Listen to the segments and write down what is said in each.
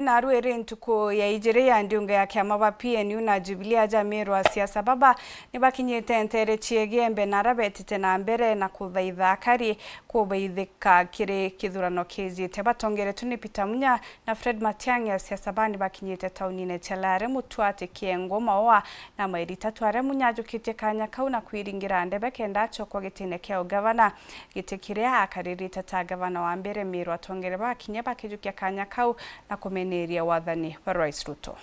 Naru ntuko ya ijere ya ndiunga ya kiama ba PNU na Jubilee aja Meru wa siasa baba nibakinyete ntere Chiege narabetite na mbere na kuthaitha akari kubaithika kiri kithurano kizite batongere tuni Peter Munya na Fred Matiang'i ya siasa bani bakinyete taunine Chelare mutwate kiengoma wa na mairi tatu are Munya jukite kanya kauna kwiringira ndebe kenda chokwa gitine kya gavana gitekire akaririta ta gavana wa mbere Meru atongere bakinye bakijukia kanya kau na kumeneria wathani wa Rais Ruto.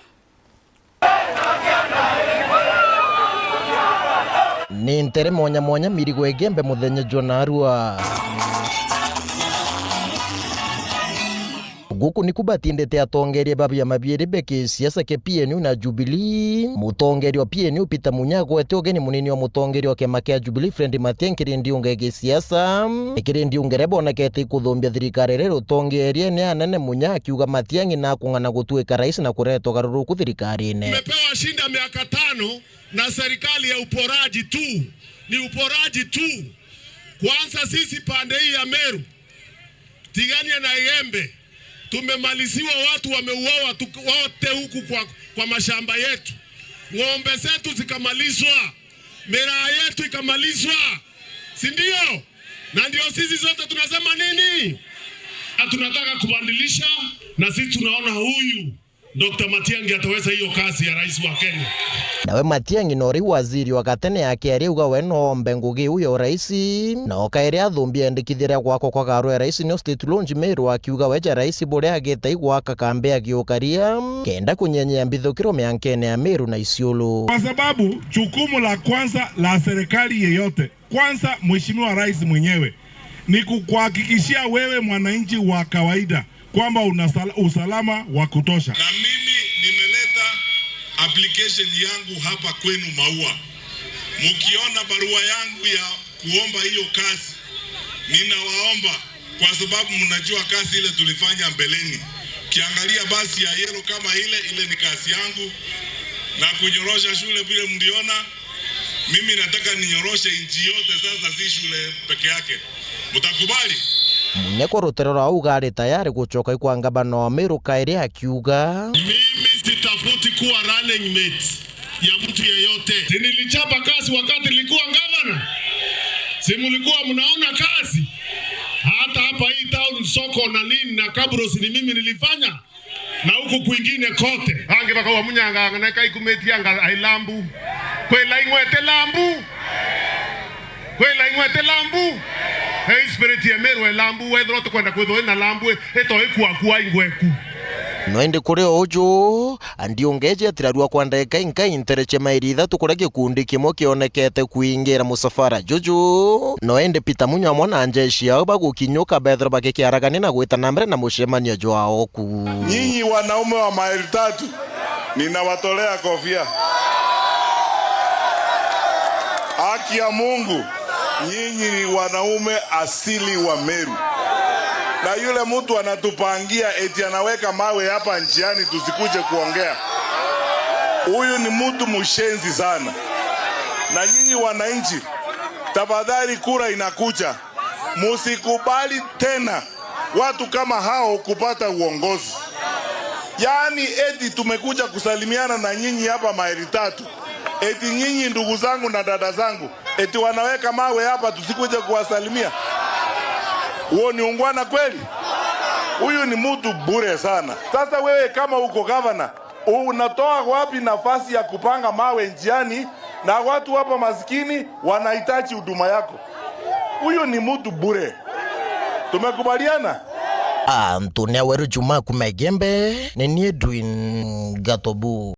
Ni ntere mwanya mirigo egembe muthenya Jonarua. Guku ni kubatindete atongeria babia mabiere beke siasa ke PNU na Jubilee. Mutongeri wa PNU Peter Munya gwete ogeni munini wa mutongeri wa kema kia Jubilee Fred Matiang'i kirindi ungege siasa. Kirindi ungerebo na kete ikuthumbia thirikari rero tongeria ni anene Munya akiuga Matiang'i na kung'ana gutuika rais na kureto garuruku thirikari-ini. Tumepewa shinda miaka 5 na serikali ya uporaji tu. Ni uporaji tu. Kwanza sisi pande hii ya Meru, Tigania na Igembe, tumemaliziwa, watu wameuawa wote huku kwa mashamba yetu. Ng'ombe zetu zikamalizwa, miraa yetu ikamalizwa. Si ndio? Na ndio sisi zote tunasema nini? Tunataka kubadilisha, na sisi tunaona huyu Dr. Matiang'i ataweza hiyo kazi ya rais wa Kenya. Nawe Matiang'i nori waziri wa gatene yake ariuga we no mbengugi uyo rais na okaire athumbia ndikithira gwako kwa garu ya rais no state launch Meru akiuga weja rais bure agete igwaka kambe agiukaria kenda kunyenyea mbithukiro miankene ya Meru na Isiolo. Kwa sababu jukumu la kwanza la serikali yeyote, kwanza mheshimiwa rais mwenyewe, ni kukuhakikishia wewe mwananchi wa kawaida kwamba una usalama wa kutosha. Na mimi nimeleta application yangu hapa kwenu Maua. Mukiona barua yangu ya kuomba hiyo kazi, ninawaomba kwa sababu mnajua kazi ile tulifanya mbeleni. Kiangalia basi ya yellow kama ile ni kazi yangu, na kunyorosha shule vile mliona. Mimi nataka ninyoroshe nchi yote sasa, si shule peke yake. Mtakubali? Munyeko ruterora augari tayari gucoka ikwa ngabano wa Meru kaire akiuga mimi sitafuti kuwa running mate ya mtu yeyote. Nilichapa kazi wakati nilikuwa gavana. Si mlikuwa mnaona kazi? Hata hapa hii town soko na nini na Kabros ni mimi nilifanya. Na huko kwingine kote. Ange baka wa Munyanga na kai kumeti anga ailambu. Kwela ingwete lambu. Kwela ingwete lambu. Hey spirit ya Meru lambu wethro to kwenda kwetho na lambu eto ikuakua ingweku. Noende kure ojo andiongeje atirarua kwandeka inka intereche mairitha tukura gikundi kimwe kionekete kuingira musafara jojo. Noende Peter Munya mwana anjeshi yao bagukinyuka bethro bakikiaragani na gwita na mbere na mushemania jwao ku. Nyinyi wanaume wa maili 3 ninawatolea kofia. Haki ya Mungu, nyinyi ni wanaume asili wa Meru. Na yule mtu anatupangia eti anaweka mawe hapa njiani tusikuje kuongea, huyu ni mtu mshenzi sana. Na nyinyi wananchi, tafadhali kura inakuja, musikubali tena watu kama hao kupata uongozi. Yaani eti tumekuja kusalimiana na nyinyi hapa maili 3, eti nyinyi ndugu zangu na dada zangu, eti wanaweka mawe hapa tusikuje kuwasalimia. Huo ni ungwana kweli? Huyu ni mtu bure sana. Sasa wewe kama uko gavana, unatoa wapi nafasi ya kupanga mawe njiani na watu hapa maskini wanahitaji huduma yako? Huyu ni mtu bure. Tumekubaliana? Antonia Weru Juma Kumegembe, Nenie Edwin Gatobu.